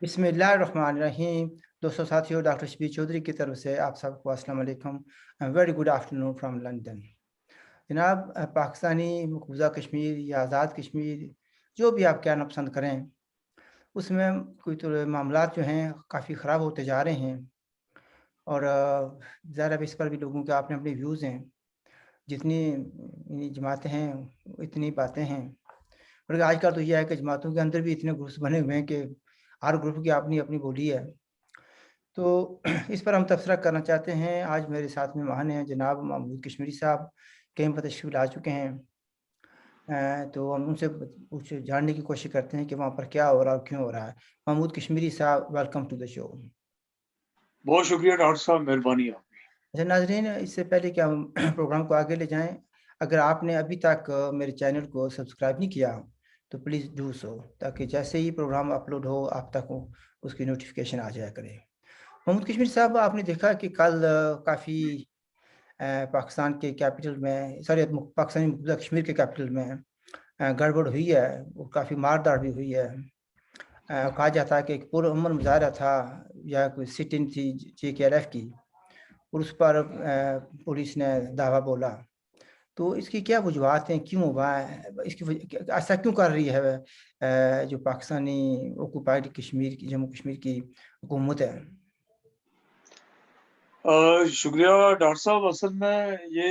बिस्मिल्लाहिर्रहमानिर्रहीम। दोस्तों साथियों, डॉक्टर शबीर चौधरी की तरफ से आप सबको अस्सलाम वालेकुम। Very good afternoon from London. जनाब, पाकिस्तानी मकबूजा कश्मीर या आज़ाद कश्मीर, जो भी आप कहना पसंद करें, उसमें कोई तो मामलात जो हैं काफ़ी ख़राब होते जा रहे हैं। और ज़ाहिर है इस पर भी लोगों के अपने अपने व्यूज़ हैं। जितनी जमातें हैं इतनी बातें हैं। और आजकल तो यह है कि जमातों के अंदर भी इतने ग्रुप्स बने हुए हैं कि हर ग्रुप की अपनी अपनी बोली है। तो इस पर हम तबसरा करना चाहते हैं। आज मेरे साथ मेहमान हैं जनाब महमूद कश्मीरी साहब, कहीं पर तशरीफ़ ला चुके हैं। तो हम उनसे कुछ जानने की कोशिश करते हैं कि वहाँ पर क्या हो रहा है और क्यों हो रहा है। महमूद कश्मीरी साहब, वेलकम टू द शो। बहुत शुक्रिया डॉक्टर साहब, मेहरबानी आपकी। अच्छा नाज़रीन, इससे पहले कि हम प्रोग्राम को आगे ले जाएँ, अगर आपने अभी तक मेरे चैनल को सब्सक्राइब नहीं किया, तो प्लीज़ डू सो, ताकि जैसे ही प्रोग्राम अपलोड हो आप तक वो उसकी नोटिफ़िकेशन आ जाया करे। महमूद कश्मीरी साहब, आपने देखा कि कल काफ़ी पाकिस्तान के कैपिटल में, सॉरी पाकिस्तानी मुक़बूज़ा कश्मीर के कैपिटल में गड़बड़ हुई है, वो काफ़ी मार-धाड़ भी हुई है। कहा जाता है कि एक पुरअमन मुज़ाहरा था या कोई सिट-इन थी JKLF की, और उस पर पुलिस ने धावा बोला। तो इसकी क्या वजूहात हैं, क्यों हुआ है? इसकी ऐसा क्यों कर रही है जो पाकिस्तानी ऑक्युपाइड कश्मीर की, जम्मू कश्मीर की हुकूमत है? शुक्रिया डॉक्टर साहब। असल में ये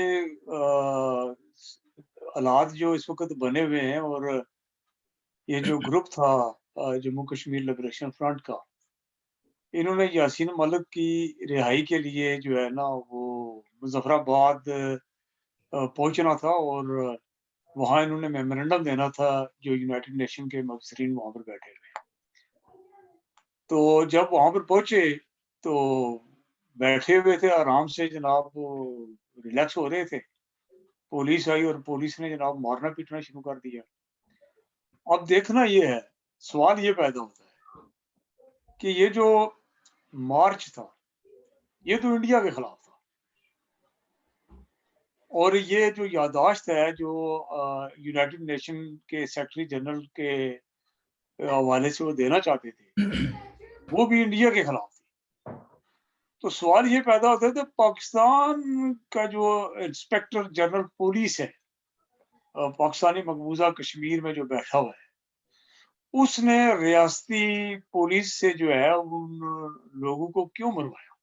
हालात जो इस वक्त बने हुए हैं, और ये जो ग्रुप था जम्मू कश्मीर लिबरेशन फ्रंट का, इन्होंने यासीन मलिक की रिहाई के लिए जो है ना वो मुजफ्फराबाद पहुंचना था, और वहाँ इन्होंने मेमोरेंडम देना था जो यूनाइटेड नेशन के मबसरीन वहाँ पर बैठे हुए हैं। तो जब वहाँ पर पहुंचे तो बैठे हुए थे आराम से जनाब, वो रिलैक्स हो रहे थे। पुलिस आई और पुलिस ने जनाब मारना पीटना शुरू कर दिया। अब देखना ये है, सवाल ये पैदा होता है कि ये जो मार्च था, ये तो इंडिया के खिलाफ था, और ये जो याददाश्त है जो यूनाइटेड नेशन के सेक्रेटरी जनरल के हवाले से वो देना चाहते थे, वो भी इंडिया के खिलाफ थी। तो सवाल ये पैदा होता है कि पाकिस्तान का जो इंस्पेक्टर जनरल पुलिस है, पाकिस्तानी मकबूजा कश्मीर में जो बैठा हुआ है, उसने रियासती पुलिस से जो है उन लोगों को क्यों मरवाया?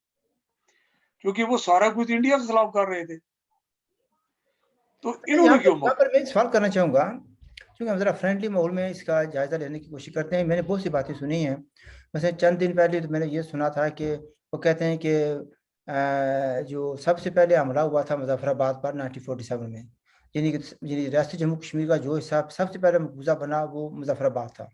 क्योंकि वो सारा कुछ इंडिया के खिलाफ कर रहे थे। तो अच्छा, इन्होंने क्यों यहाँ मारा? पर मैं एक सवाल करना चाहूँगा, क्योंकि हम ज़रा फ्रेंडली माहौल में इसका जायज़ा लेने की कोशिश करते हैं। मैंने बहुत सी बातें सुनी हैं। वैसे चंद दिन पहले तो मैंने ये सुना था कि वो कहते हैं कि जो सबसे पहले हमला हुआ था मुज़फ़्फ़राबाद पर 1947 में, यानी रियासत जम्मू कश्मीर का जो हिस्सा सबसे पहले मकबूज़ा बना वो मुज़फ़्फ़राबाद था।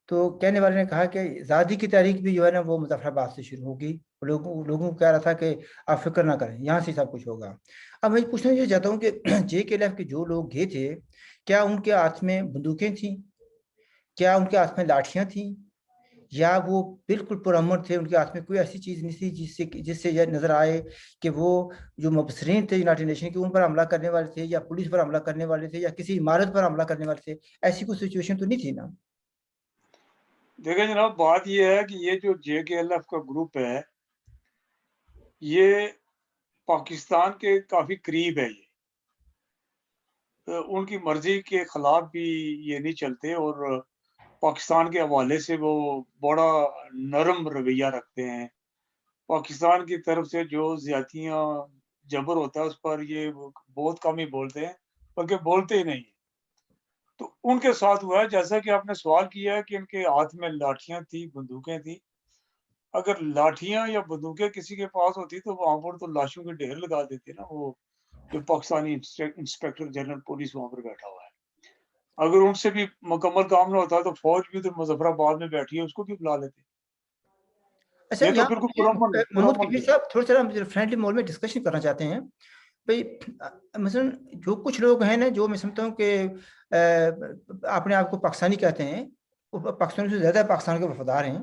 तो कहने वाले ने कहा कि आज़ादी की तारीख भी जो है ना वो मुज़फ़्फ़राबाद से शुरू होगी। लोगों लोगों को कह रहा था कि आप फ़िक्र ना करें, यहाँ से सब कुछ होगा। अब मैं पूछना ये चाहता हूँ कि JKLF के जो लोग गए थे, क्या उनके हाथ में बंदूकें थीं? क्या उनके हाथ में लाठियाँ थीं? या वो बिल्कुल पुरअमन थे, उनके हाथ में कोई ऐसी चीज़ नहीं थी जिससे ये नज़र आए कि वो जो मुबसरीन थे यूनाइटेड नेशन के, उन पर हमला करने वाले थे या पुलिस पर हमला करने वाले थे या किसी इमारत पर हमला करने वाले थे? ऐसी कोई सिचुएशन तो नहीं थी ना? देखिए जनाब, बात ये है कि ये जो JKLF का ग्रुप है, ये पाकिस्तान के काफ़ी करीब है ये। उनकी मर्ज़ी के खिलाफ भी ये नहीं चलते, और पाकिस्तान के हवाले से वो बड़ा नरम रवैया रखते हैं। पाकिस्तान की तरफ से जो ज़्यादतियाँ, जबर होता है उस पर ये वो बहुत कम ही बोलते हैं, बल्कि बोलते ही नहीं। तो उनके साथ हुआ है जैसा कि आपने सवाल किया है कि इनके हाथ में लाठियाँ थी, बंदूकें थी। अगर लाठियाँ या बंदूकें किसी के पास होती तो वहाँ पर तो लाशों के ढेर लगा देते ना, वो जो पाकिस्तानी इंस्पेक्टर जनरल पुलिस वहाँ पर बैठा हुआ है। अगर उनसे भी मुकम्मल काम ना होता तो फ़ौज भी तो मुज़फ़्फ़राबाद में बैठी है, उसको क्यों बुला लेते? अच्छा, ये तो यहाँ बिल्कुल पे महमूद पुरअमन कबीर थे। साहब, थोड़ा-सा हम फ्रेंडली माहौल में डिस्कशन करना चाहते हैं। भई, मसलन जो कुछ लोग हैं ना, जो मैं समझता हूँ कि अपने आप को पाकिस्तानी कहते हैं, वो पाकिस्तान से ज़्यादा पाकिस्तान के वफ़ादार हैं।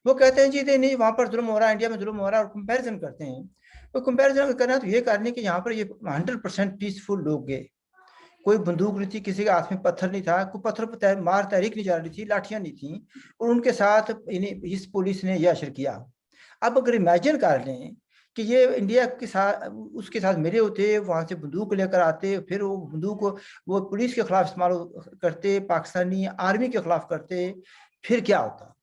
वो कहते हैं जी नहीं, वहाँ पर ज़ुल्म हो रहा है, इंडिया में ज़ुल्म हो रहा है, और कंपैरिज़न करते हैं। तो कंपैरिज़न अगर करना है तो ये करने कि यहाँ पर ये 100% पीसफुल लोग गए। कोई बंदूक नहीं थी, किसी के हाथ में पत्थर नहीं था, कोई पत्थर पर मार तहरीक नहीं जा रही थी, लाठियां नहीं थी, और उनके साथ इस पुलिस ने यह असर किया। अब अगर इमेजिन कर लें कि ये इंडिया के साथ, उसके साथ मेरे होते, वहां से बंदूक लेकर आते, फिर वो बंदूक को वो पुलिस के खिलाफ इस्तेमाल करते, पाकिस्तानी आर्मी के खिलाफ करते, फिर क्या होता?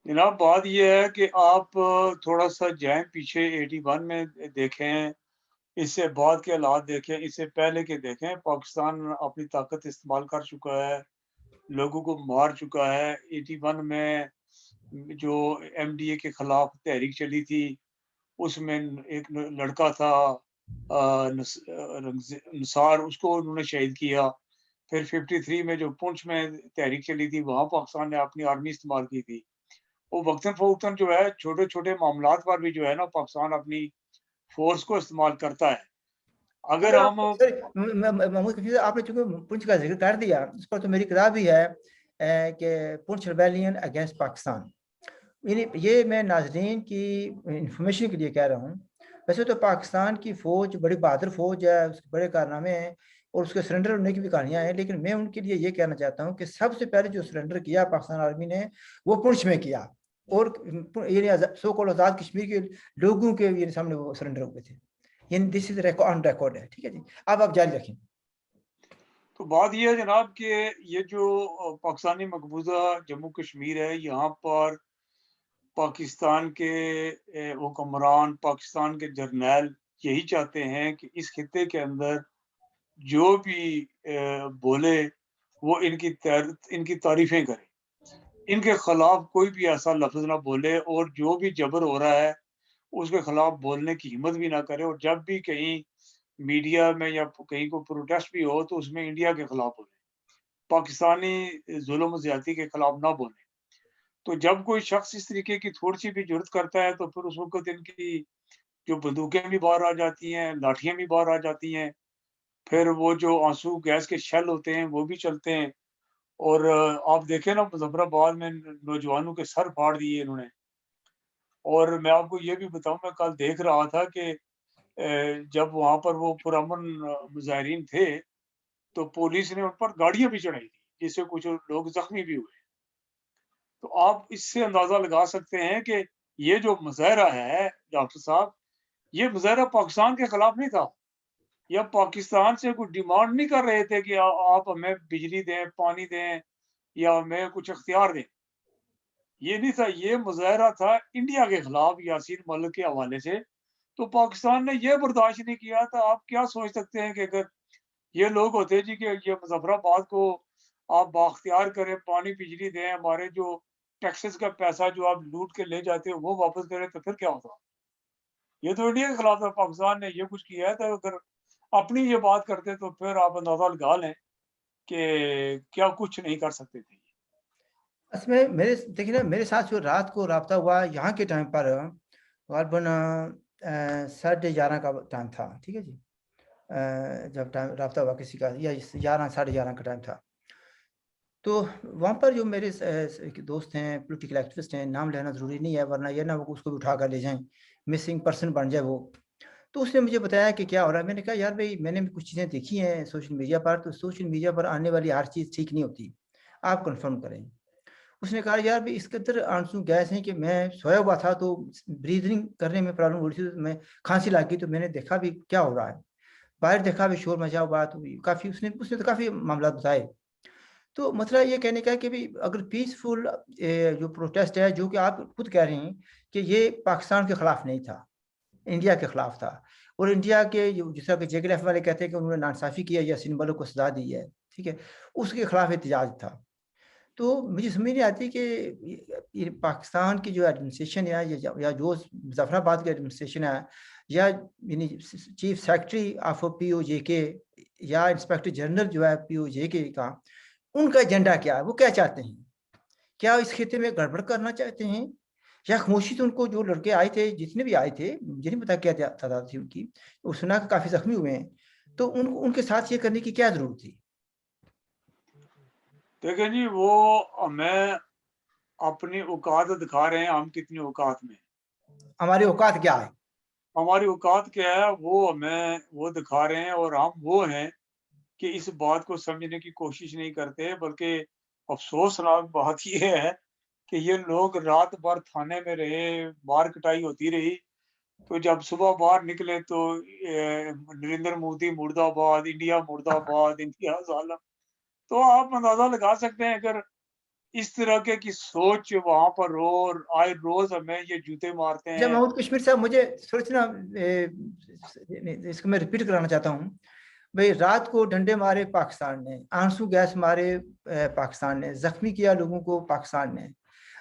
जनाब बात यह है कि आप थोड़ा सा जाएं पीछे 81 में देखें, इससे बाद के हालात देखें, इससे पहले के देखें। पाकिस्तान अपनी ताकत इस्तेमाल कर चुका है, लोगों को मार चुका है। 81 में जो एमडीए के खिलाफ तहरीक चली थी, उसमें एक लड़का था निसार, उसको उन्होंने शहीद किया। फिर 53 में जो पुंछ में तहरीक चली थी, वहाँ पाकिस्तान ने अपनी आर्मी इस्तेमाल की थी। वो वक्तन फ़वक्तन जो है, छोटे-छोटे मामलात पर भी जो है ना, पाकिस्तान अपनी फ़ोर्स को इस्तेमाल करता है। अगर अगर आप हम सर, महमूद कफील, आपने चूंकि पुंछ का जिक्र कर दिया, उस पर तो मेरी किताब भी है कि पुंछ रिबेलियन अगेंस्ट पाकिस्तान। ये मैं नाजरीन की इंफॉर्मेशन के लिए कह रहा हूँ। वैसे तो पाकिस्तान की फ़ौज बड़ी बहादुर फ़ौज है, उसके बड़े कारनामे हैं और उसके सरेंडर होने की भी कहानियाँ हैं, लेकिन मैं उनके लिए ये कहना चाहता हूँ कि सबसे पहले जो सरेंडर किया पाकिस्तान आर्मी ने, वो पुंछ में किया, और ये सो कॉल्ड आज़ाद कश्मीर के लोगों के ये सामने वो सरेंडर हुए थे। ये दिस इज ऑन रिकॉर्ड है, ठीक है जी। अब आप जारी रखें। तो बात ये है जनाब कि ये जो पाकिस्तानी मकबूजा जम्मू कश्मीर है, यहाँ पर पाकिस्तान के हुक्मरान, पाकिस्तान के जर्नैल यही चाहते हैं कि इस खित्ते के अंदर जो भी बोले, वो इनकी तारीफ़ें करे। इनके खिलाफ कोई भी ऐसा लफ्ज़ ना बोले, और जो भी जबर हो रहा है, उसके खिलाफ बोलने की हिम्मत भी ना करे। और जब भी कहीं मीडिया में या कहीं को प्रोटेस्ट भी हो, तो उसमें इंडिया के खिलाफ बोले, पाकिस्तानी जुल्म ज़्यादती के खिलाफ ना बोले। तो जब कोई शख्स इस तरीके की थोड़ी-सी भी जुर्त करता है, तो फिर उस वक़्त इनकी जो बंदूकें भी बाहर आ जाती हैं, लाठियाँ भी बाहर आ जाती हैं। फिर वो जो आंसू गैस के शेल होते हैं, वो भी चलते हैं। और आप देखें ना, मुज़फ़्फ़राबाद में नौजवानों के सर फाड़ दिए इन्होंने। और मैं आपको ये भी बताऊँ, मैं कल देख रहा था कि जब वहाँ पर वो पुरअमन मुज़ाहिरीन थे, तो पुलिस ने उन पर गाड़ियाँ भी चढ़ाई थी, जिससे कुछ लोग ज़ख्मी भी हुए। तो आप इससे अंदाज़ा लगा सकते हैं कि ये जो मुज़ाहरा है डॉक्टर साहब, ये मुज़ाहरा पाकिस्तान के खिलाफ नहीं था, या पाकिस्तान से कोई डिमांड नहीं कर रहे थे कि आप हमें बिजली दें, पानी दें, या हमें कुछ इख्तियार दें। ये नहीं था, ये मुज़ाहरा था इंडिया के खिलाफ यासीन मलिक के हवाले से। तो पाकिस्तान ने ये बर्दाश्त नहीं किया। तो आप क्या सोच सकते हैं कि अगर ये लोग होते जी कि ये मुज़फ़्फ़राबाद को आप बाख्तियार करें, पानी, बिजली दें, हमारे जो टैक्सेस का पैसा जो आप लूट के ले जाते हो, वो वापस करें, तो फिर क्या होता? ये तो इंडिया के खिलाफ था। पाकिस्तान ने ये कुछ किया है, तो अगर अपनी ये बात करते, तो फिर आप अंदाज़ा लगा लें कि क्या कुछ नहीं कर सकते थे। इसमें मेरे देखिए ना, मेरे साथ जो रात को रब्ता हुआ यहाँ के टाइम पर तकरीबन 11:30 का टाइम था, ठीक है जी। जब टाइम रब्ता हुआ किसी का, या 11 11:30 का टाइम था, तो वहाँ पर जो मेरे दोस्त हैं, पॉलिटिकल एक्टिविस्ट हैं, नाम लेना ज़रूरी नहीं है, वरना ये ना वो उसको भी उठा कर ले जाएं, मिसिंग पर्सन बन जाए वो। तो उसने मुझे बताया कि क्या हो रहा है। मैंने कहा यार भाई, मैंने भी कुछ चीज़ें देखी हैं सोशल मीडिया पर, तो सोशल मीडिया पर आने वाली हर चीज़ ठीक नहीं होती, आप कंफर्म करें। उसने कहा यार भाई, इसके अंदर आंसू गैस है कि मैं सोया हुआ था, तो ब्रीदिंग करने में प्रॉब्लम हो रही थी, तो मैं खांसी लग गई, तो मैंने देखा भी क्या हो रहा है, बाहर देखा भी शोर मचा हुआ, तो काफ़ी उसने उसने तो काफ़ी मामला बताए। तो मतलब ये कहने का है कि भाई, अगर पीसफुल जो प्रोटेस्ट है, जो कि आप खुद कह रहे हैं कि ये पाकिस्तान के खिलाफ नहीं था, इंडिया के खिलाफ था, और इंडिया के जिस तरह के JKF वाले कहते हैं कि उन्होंने नाइंसाफ़ी की है या सिंबलों को सजा दी है, ठीक है, उसके खिलाफ एहतजाज था। तो मुझे समझ नहीं आती कि ये पाकिस्तान की जो एडमिनिस्ट्रेशन है, या जो मुज़फ़्फ़राबाद की एडमिनिस्ट्रेशन है, या यानी चीफ सेक्रेटरी ऑफ POJK, या इंस्पेक्टर जनरल जो है POJK का, उनका एजेंडा क्या है? वो क्या चाहते हैं? क्या इस खित्ते में गड़बड़ करना चाहते हैं? या खामोशी से उनको, जो लड़के आए थे, जितने भी आए थे, मुझे नहीं पता क्या तादाद थी उनकी, वो सुना कि काफ़ी ज़ख्मी हुए हैं। तो उनके साथ ये करने की क्या ज़रूरत थी? देखें जी, वो हमें अपनी औकात दिखा रहे हैं, हम कितनी औकात में हैं। हमारी औकात क्या है? हमारी औकात क्या है वो हमें वो दिखा रहे हैं, और हम वो हैं कि इस बात को समझने की कोशिश नहीं करते, बल्कि अफ़सोसनाक बात ये है कि ये लोग रात भर थाने में रहे, मार कुटाई होती रही, तो जब सुबह बाहर निकले तो नरेंद्र मोदी मुर्दाबाद, इंडिया मुर्दाबाद, इंडिया ज़ालिम। तो आप अंदाज़ा लगा सकते हैं, अगर इस तरह के की सोच वहाँ पर हो और आए रोज़ हमें ये जूते मारते अच्छा हैं। महमूद कश्मीर साहब, मुझे थोड़ी सी ना इसको मैं रिपीट कराना चाहता हूँ। भाई, रात को डंडे मारे पाकिस्तान ने, आंसू गैस मारे पाकिस्तान ने, जख्मी किया लोगों को पाकिस्तान ने,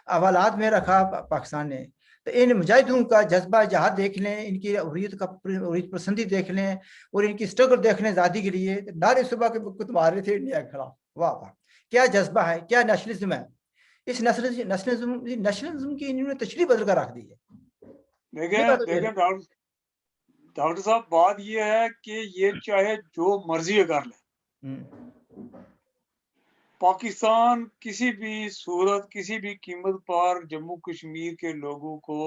हवालात में रखा पाकिस्तान ने। तो इन मुजाहिदों का जज्बा जहाद देख लें, इनकी हुर्रियत पसंदी देख लें, और इनकी स्ट्रगल देख लें आज़ादी के लिए। नारे सुबह के वक्त मारे थे इंडिया के खिलाफ। वाह वाह, क्या जज्बा है, क्या नेशनलिज्म है। इस नेशनलिज्म की इन्होंने तशरीह बदल कर रख दी है। ये बात देखें तो देखें डॉक्टर डॉक्टर साहब, बात ये है कि ये चाहे जो मर्ज़ी कर लें, पाकिस्तान किसी भी सूरत, किसी भी कीमत पर जम्मू कश्मीर के लोगों को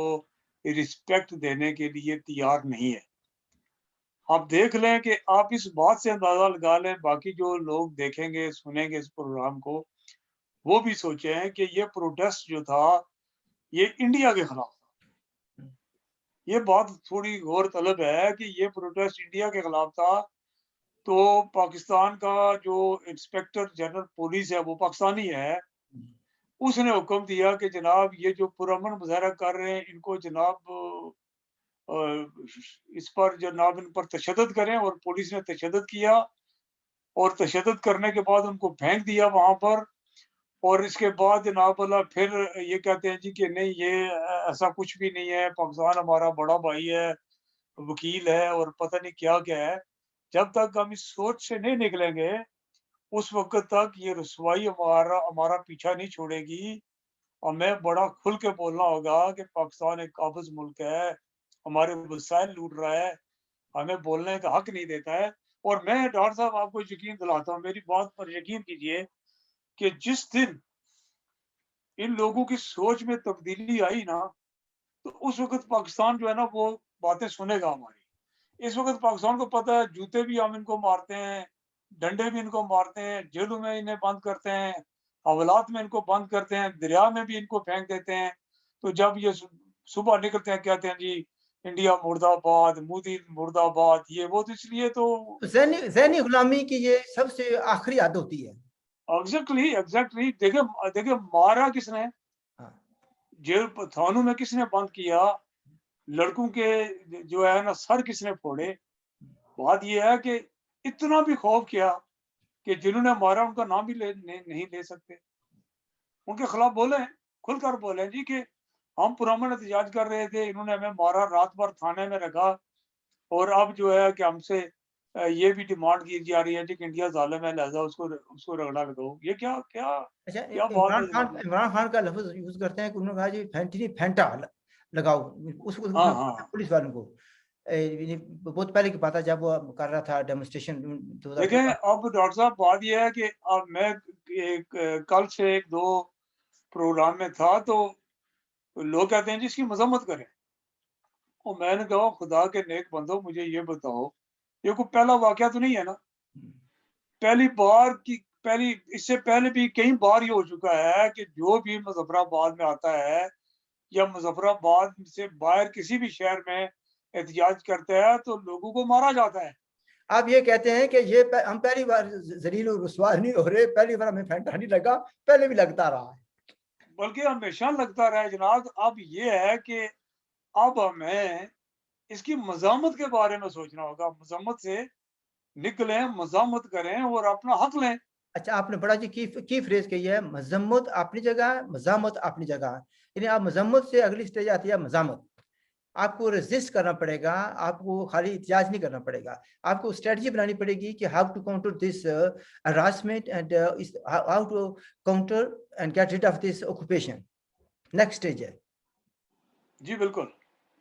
रिस्पेक्ट देने के लिए तैयार नहीं है। आप देख लें कि आप इस बात से अंदाज़ा लगा लें, बाकी जो लोग देखेंगे, सुनेंगे इस प्रोग्राम को, वो भी सोचें कि ये प्रोटेस्ट जो था, ये इंडिया के खिलाफ था। ये बात थोड़ी गौरतलब है कि ये प्रोटेस्ट इंडिया के खिलाफ था। तो पाकिस्तान का जो इंस्पेक्टर जनरल पुलिस है, वो पाकिस्तानी है। उसने हुक्म दिया कि जनाब ये जो पुरअमन मुज़ाहरा कर रहे हैं, इनको जनाब अ, इस पर जनाब इन पर तशद्दुद करें, और पुलिस ने तशद्दुद किया, और तशद्दुद करने के बाद उनको फेंक दिया वहाँ पर। और इसके बाद जनाब अल्लाह फिर ये कहते हैं जी कि नहीं, ये ऐसा कुछ भी नहीं है, पाकिस्तान हमारा बड़ा भाई है, वकील है, और पता नहीं क्या-क्या है। जब तक हम इस सोच से नहीं निकलेंगे, उस वक़्त तक ये रुसवाई हमारा हमारा पीछा नहीं छोड़ेगी। हमें बड़ा खुल के बोलना होगा कि पाकिस्तान एक काबिज़ मुल्क है, हमारे वसाइल लूट रहा है, हमें बोलने का हक नहीं देता है। और मैं डॉक्टर साहब आपको यकीन दिलाता हूँ, मेरी बात पर यकीन कीजिए कि जिस दिन इन लोगों की सोच में तब्दीली आई ना, तो उस वक़्त पाकिस्तान जो है ना, वो बातें सुनेगा हमारी। इस वक़्त पाकिस्तान को पता है, जूते भी हम इनको मारते हैं, डंडे भी इनको मारते हैं, जेलों में इन्हें बंद करते हैं, हवालात में इनको बंद करते हैं, दरिया में भी इनको फेंक देते हैं। तो जब ये सुबह निकलते हैं, कहते हैं जी इंडिया मुर्दाबाद, मोदी मुर्दाबाद, ये वो, तो इसलिए तो ज़हनी ज़हनी गुलामी की ये सबसे आखिरी हद होती है। एग्ज़ैक्टली देखिए देखिए, मारा किसने? हाँ। जेल थानों में किसने बंद किया? लड़कों के जो है ना सर किसने फोड़े? बात ये है कि इतना भी खौफ किया कि जिन्होंने मारा उनका नाम भी नहीं ले सकते। उनके खिलाफ बोलें, खुलकर बोलें जी कि हम पुरअमन एहतजाज कर रहे थे, इन्होंने हमें मारा, रात भर थाने में रखा, और अब जो है कि हमसे ये भी डिमांड की जा रही है जी कि इंडिया ज़ालिम है, लिहाज़ा उसको रगड़ा लगाओ। ये क्या क्या अच्छा, क्या बात है जनाब ये? इमरान खान का लफ्ज़ यूज़ करते हैं कि उन्होंने कहा जी फैंटी फैंटा लगाओ, उसको हाँ, उसने हाँ। पुलिस वालों को। ये बहुत पहले की बात है, जब वो कर रहा था डेमोंस्ट्रेशन देखें, 2014। अब डॉक्टर साहब बात ये है कि अब मैं एक कल से 1-2 प्रोग्राम में था, तो लोग कहते हैं जी इसकी मज़म्मत करें। और मैंने कहा खुदा के नेक बंदो, मुझे ये बताओ, ये कोई पहला वाक़या तो नहीं है ना? पहली बार की पहली इससे पहले भी कई बार ये हो चुका है कि जो भी मुज़फ़्फ़राबाद में आता है, या मुज़फ़्फ़राबाद से बाहर किसी भी शहर में एहतजाज करता है, तो लोगों को मारा जाता है। आप ये कहते हैं कि ये हम पहली बार ज़लील और रुसवा नहीं हो रहे, पहली बार हमें फैंटा नहीं लगा, पहले भी लगता रहा है। बल्कि हमेशा लगता रहा है जनाब। अब ये है कि अब हमें इसकी मज़ामत के बारे में सोचना होगा। मज़ामत से निकलें, मज़ामत करें और अपना हक लें। अच्छा, आपने बड़ा जी की फ्रेज़ कही है, मज़म्मत अपनी जगह है, मज़ामत अपनी जगह है। यानी आप मज़म्मत से अगली स्टेज आती है मज़ामत। आपको रेज़िस्ट करना पड़ेगा, आपको खाली एहतजाज नहीं करना पड़ेगा। आपको स्ट्रैटेजी बनानी पड़ेगी कि how to counter this harassment and how to counter and get rid of this occupation. Next stage है। जी, बिल्कुल।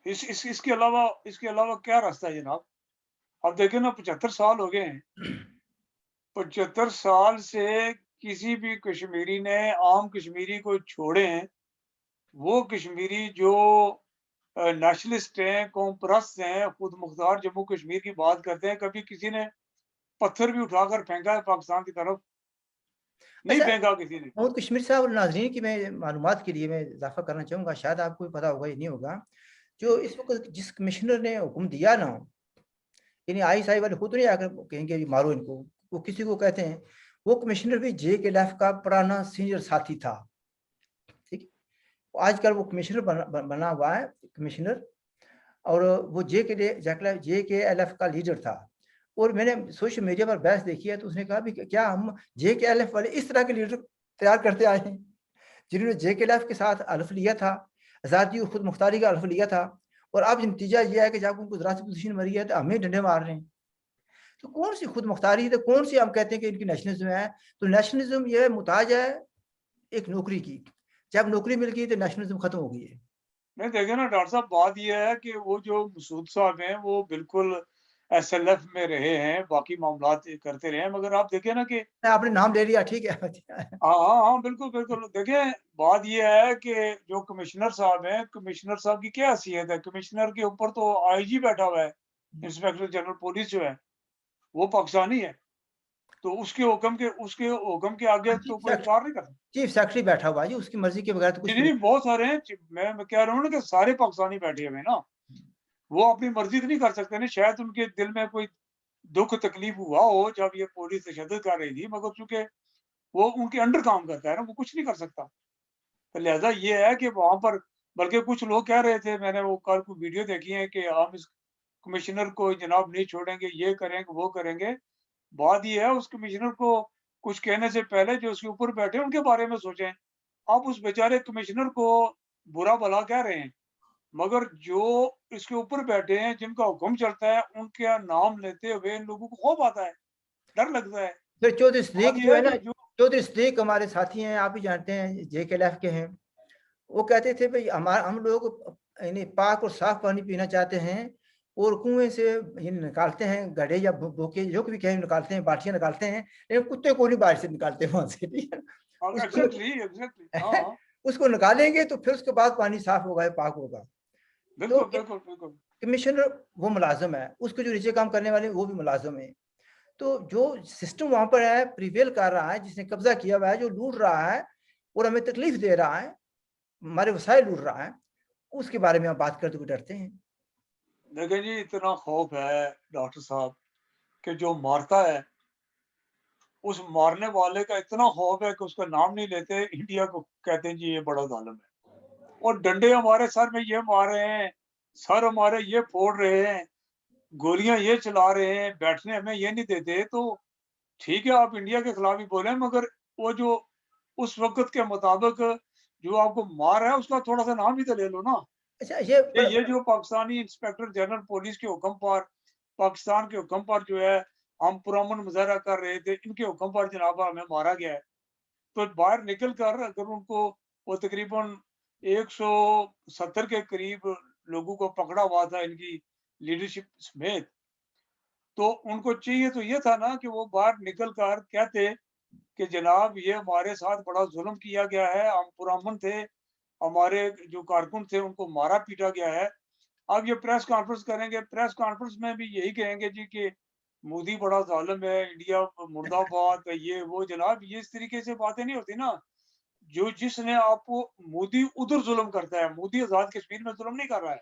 इसके अलावा क्या रास्ता है जनाब? अब देखिए ना, 75 साल हो गए हैं। 75 साल से किसी भी कश्मीरी ने आम कश्मीरी को छोड़े हैं, वो कश्मीरी जो नेशनलिस्ट हैं, कौम परस्त हैं, खुद मुख्तार जम्मू कश्मीर की बात करते हैं, कभी किसी ने पत्थर भी उठाकर फेंका है पाकिस्तान की तरफ? नहीं अच्छा, फेंका किसी ने। महमूद कश्मीर साहब और नाज़रीन की मैं मालूमात के लिए मैं इज़ाफ़ा करना चाहूँगा, शायद आपको भी पता होगा या नहीं होगा। जो इस वक़्त जिस कमिश्नर ने हुक्म दिया ना, यानी आईएसआई वाले खुद नहीं आकर कहेंगे कि मारो इनको, वो किसी को कहते हैं, वो कमिश्नर भी जेकेएलएफ का पुराना सीनियर साथी था, ठीक है? आजकल वो कमिश्नर बना हुआ है, कमिश्नर, और वो जेकेएलएफ का लीडर था। और मैंने सोशल मीडिया पर बहस देखी है, तो उसने कहा भी क्या हम जेकेएलएफ वाले इस तरह के लीडर तैयार करते आए हैं, जिन्होंने जेकेएलएफ के साथ हल्फ लिया था, आज़ादी और खुद मुख्तारी का हल्फ लिया था, और अब नतीजा ये है कि जब उनको ज़रासी पोजीशन मिली है तो हमें डंडे मार रहे हैं। तो कौन सी खुद मुख्तारी है, तो कौन सी हम कहते हैं कि इनकी नेशनलिज्म है? तो नेशनलिज्म ये मुताज है एक नौकरी की, जब नौकरी मिल गई तो नेशनलिज्म खत्म हो गई है। नहीं देखिए ना डॉक्टर साहब, बात ये है कि वो जो मसूद साहब हैं वो बिल्कुल एसएलएफ में रहे हैं, बाकी मामलात करते रहे हैं, मगर आप देखिए ना कि आपने नाम ले लिया, ठीक है। हाँ, हाँ, हाँ, बिल्कुल, बिल्कुल। देखिए, बात ये है कि जो कमिश्नर साहब हैं, कमिश्नर साहब की क्या हैसियत है? कमिश्नर के ऊपर तो आईजी बैठा हुआ है, इंस्पेक्टर जनरल पुलिस जो है, वो पाकिस्तानी है। तो उसके हुक्म के आगे तो कोई इत्तफ़ाक़ नहीं कर सकता। चीफ सेक्रेटरी बैठा हुआ है जी, उसकी मर्जी के बगैर तो जी, कुछ नहीं। नहीं, बहुत सारे हैं। मैं कह रहा हूँ ना कि सारे पाकिस्तानी बैठे हुए हैं ना, वो अपनी मर्ज़ी तो नहीं कर सकते ना, शायद उनके दिल में कोई दुःख तकलीफ़ हुआ हो जब ये पुलिस तशद्दुद कर रही थी, मगर चूँकि वो उनके अंडर काम करता है ना, वो कुछ नहीं कर सकता। तो लिहाज़ा ये है कि वहाँ पर बल्कि कुछ लोग कह रहे थे, मैंने वो कल को वीडियो देखी है कि हम इस कमिश्नर को जनाब नहीं छोड़ेंगे, ये करेंगे, वो करेंगे। बात ये है उस कमिश्नर को कुछ कहने से पहले जो उसके ऊपर बैठे हैं, उनके बारे में सोचें। आप उस बेचारे कमिश्नर को बुरा-भला कह रहे हैं, मगर जो इसके ऊपर बैठे हैं, जिनका हुक्म चलता है, उनका नाम लेते हुए इन लोगों को खौफ आता है, डर लगता है। फिर चौधरी बात सिद्दीक जो ये है है ना, कि जो चौधरी सिद्दीक हमारे साथी हैं, आप भी जानते हैं, जेकेएलएफ के हैं। वो कहते थे भई हम लोग यानी पाक और साफ पानी पीना चाहते हैं, और कुएँ से ये निकालते हैं गड्ढे या बोके जो भी कहें निकालते हैं, बाल्टियाँ निकालते हैं, लेकिन कुत्ते को नहीं बाहर से निकालते वहाँ से, ठीक है? हाँ, उसको एग्ज़ैक्टली, एग्ज़ैक्टली। हाँ, हाँ। उसको निकालेंगे तो फिर उसके बाद पानी साफ होगा या पाक होगा। तो बिल्कुल, बिल्कुल, बिल्कुल। कमिश्नर वो मुलाज़िम है, उसके जो नीचे काम करने वाले हैं वो भी मुलाज़िम हैं। तो जो सिस्टम वहाँ पर है, प्रिवेल कर रहा है, जिसने कब्ज़ा किया हुआ है, जो लूट रहा है और हमें तकलीफ़ दे रहा है, हमारे वसाइल लूट रहा है, उसके बारे में आप बात करते हुए डरते हैं। देखिए जी, इतना खौफ है डॉक्टर साहब कि जो मारता है, उस मारने वाले का इतना खौफ है कि उसका नाम नहीं लेते, इंडिया को कहते हैं जी ये बड़ा ज़ालिम है। और डंडे हमारे सर में ये मार रहे हैं, सर हमारे ये फोड़ रहे हैं, गोलियाँ ये चला रहे हैं, बैठने हमें ये नहीं देते, तो ठीक है आप इंडिया के खिलाफ ही बोलें, मगर वो जो उस वक़्त के मुताबिक जो आपको मार रहा है, उसका थोड़ा-सा नाम भी तो ले लो ना। अच्छा, ये कि ये जो पाकिस्तानी इंस्पेक्टर जनरल पुलिस के हुक्म पर, पाकिस्तान के हुक्म पर जो है, हम पुरअमन मुज़ाहरा कर रहे थे, इनके हुक्म पर जनाब हमें मारा गया है। तो बाहर निकल कर अगर उनको वो तकरीबन 170 के करीब लोगों को पकड़ा हुआ था इनकी लीडरशिप समेत, तो उनको चाहिए तो ये था ना कि वो बाहर निकल कर कहते कि जनाब ये हमारे साथ बड़ा ज़ुल्म किया गया है, हम पुरअमन थे, हमारे जो कारकुन थे उनको मारा-पीटा गया है। अब ये प्रेस कॉन्फ्रेंस करेंगे, प्रेस कॉन्फ्रेंस में भी यही कहेंगे जी कि मोदी बड़ा ज़ालिम है, इंडिया मुर्दाबाद, ये वो। जनाब ये इस तरीके से बातें नहीं होती ना। जो जिसने आपको मोदी उधर ज़ुल्म करता है, मोदी आज़ाद कश्मीर में ज़ुल्म नहीं कर रहा है।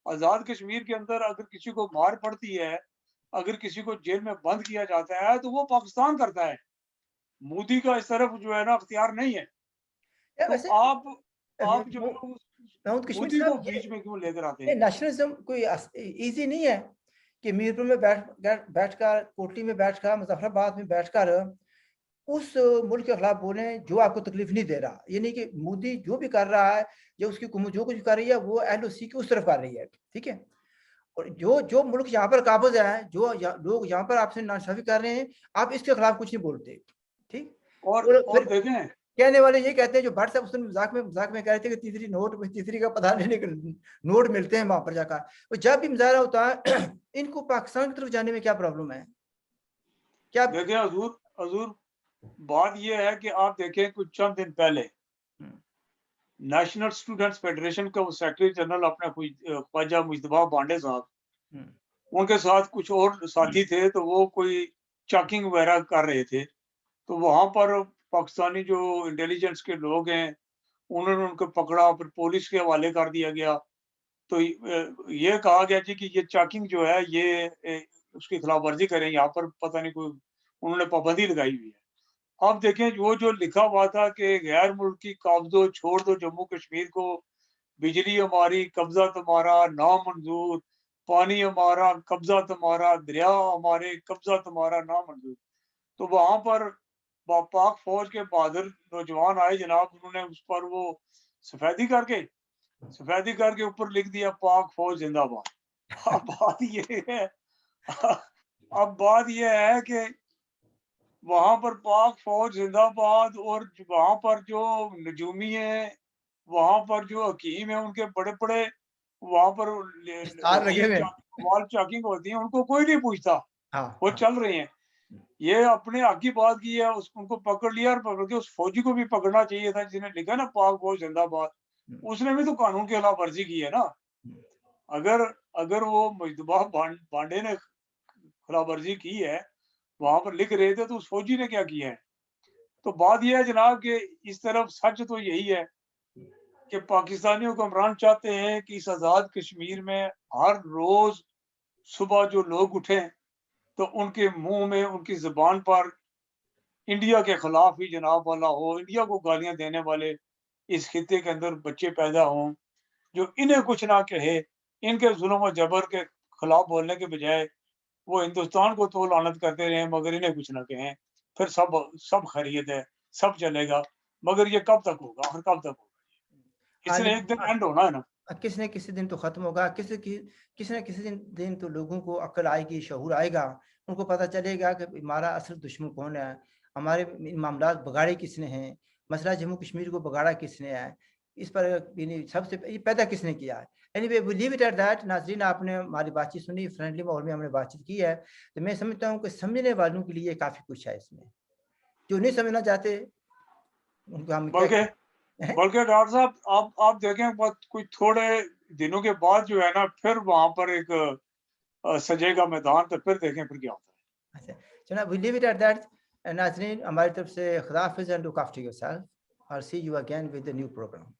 आज़ाद कश्मीर के अंदर अगर किसी को मार पड़ती है, अगर किसी को जेल में बंद किया जाता है, तो वो पाकिस्तान करता है। मोदी का इस तरफ जो है ना अख्तियार नहीं है। या तो वैसे आप जो है महमूद ना उस महमूद कश्मीर मोदी को साहब, बीच में क्यों लेकर आते ये हैं? नेशनलिज्म कोई ईज़ी नहीं है कि मीरपुर में बैठकर, कोटली में बैठकर, मुज़फ़्फ़राबाद में बैठकर उस मुल्क के खिलाफ बोलें जो आपको तकलीफ नहीं दे रहा। ये नहीं कि मोदी जो भी कर रहा है, या उसकी हुकूमत जो कुछ कर रही है, वो एलओसी की उस तरफ कर रही है, ठीक है? और जो जो मुल्क यहाँ पर काबिज़ है, जो लोग यहाँ पर आपसे नाइंसाफ़ी कर रहे हैं, आप इसके खिलाफ कुछ नहीं बोलते, ठीक? और और फिर देखें कहने वाले ये कहते हैं, जो भट्ट साहब उस दिन मज़ाक में कह रहे थे कि तीसरी का पता लेने के नोट मिलते हैं वहाँ पर जाकर। तो जब भी मुज़ाहरा होता है, इनको पाकिस्तान की तरफ जाने में क्या प्रॉब्लम है? क्या देखें हज़ूर, बात ये है कि आप देखें कुछ चंद दिन पहले हुँ, नेशनल स्टूडेंट्स फेडरेशन का वो सेक्रेटरी जनरल अपना ख्वाजा मुजतबा बांडे साहब, उनके साथ कुछ और साथी थे, तो वो कोई चेकिंग वगैरह कर रहे थे। तो वहाँ पर पाकिस्तानी जो इंटेलिजेंस के लोग हैं, उन्होंने उनको पकड़ा, फिर पुलिस के हवाले कर दिया गया। तो ये कहा गया जी कि ये चेकिंग जो है ये उसकी खिलाफवर्जी करें, यहाँ पर पता नहीं कोई उन्होंने पाबंदी लगाई हुई है। अब देखें वो जो लिखा हुआ था कि गैर मुल्की कब्जो छोड़ दो जम्मू कश्मीर को, बिजली हमारी कब्जा तुम्हारा नामंजूर, पानी हमारा कब्जा तुम्हारा, दरिया हमारे कब्जा तुम्हारा नामंजूर। तो वहां पर पाक फौज के बहादुर नौजवान आए जनाब, उन्होंने उस पर वो सफेदी करके ऊपर लिख दिया पाक फौज जिंदाबाद। अब बात ये है अब बात ये है कि वहां पर पाक फौज जिंदाबाद, और वहां पर जो नजूमी है, वहां पर जो हकीम है, उनके बड़े बड़े वहां पर स्टार लगे हुए हैं। वॉल चेकिंग होती है, उनको कोई नहीं पूछता, हाँ, वो हाँ। चल रहे हैं। ये अपने हक की बात की है, उनको पकड़ लिया, और पकड़ के उस फौजी को भी पकड़ना चाहिए था जिन्हें लिखा ना पाक फौज जिंदाबाद। उसने भी तो कानून की खिलाफ वर्जी की है ना। अगर अगर वो मुजतबा पांडे ने खिलाफ वर्जी की है, वहां पर लिख रहे थे, तो उस फौजी ने क्या किया है? तो बात यह है जनाब कि इस तरफ सच तो यही है कि पाकिस्तानी हुक्मरान चाहते हैं कि इस आज़ाद कश्मीर में हर रोज सुबह जो लोग उठें, तो उनके मुंह में, उनकी जुबान पर इंडिया के खिलाफ ही जनाब वाला हो, इंडिया को गालियां देने वाले इस खित्ते के अंदर बच्चे पैदा हों, जो इन्हें कुछ ना कहे, इनके जुल्म और जबर के खिलाफ बोलने के बजाय वो हिंदुस्तान को तो लानत करते रहे, मगर इन्हें कुछ ना कहें। फिर सब सब खैरियत है, सब चलेगा। मगर ये कब तक होगा और कब तक होगा? हाँ, इसने एक लेकिन दिन एंड होना है ना। किसी न किसी दिन तो खत्म होगा, किसी न किसी दिन तो लोगों को अक्ल आएगी, शऊर आएगा, उनको पता चलेगा कि हमारा असल दुश्मन कौन है, हमारे मामलात बगाड़े किसने हैं, मसला जम्मू कश्मीर को बगाड़ा किसने है, इस पर यानी सबसे ये पैदा किसने किया है। Anyway we leave it at that. नाज़रीन, आपने हमारी बातचीत सुनी, फ्रेंडली माहौल में हमने बातचीत की है, तो मैं समझता हूँ कि समझने वालों के लिए काफ़ी कुछ है इसमें। जो नहीं समझना चाहते, उनको हम क्या बल्कि कहें? बल्कि डॉक्टर साहब, आप देखें, बहुत कुछ थोड़े दिनों के बाद जो है ना, फिर वहां पर एक सजेगा मैदान, तो फिर देखें फिर क्या होता है। अच्छा, चलो we leave it at that. नाज़रीन, हमारी तरफ से खुदा हाफ़िज़ एंड लुक आफ्टर योरसेल्फ और see you again with the new programme.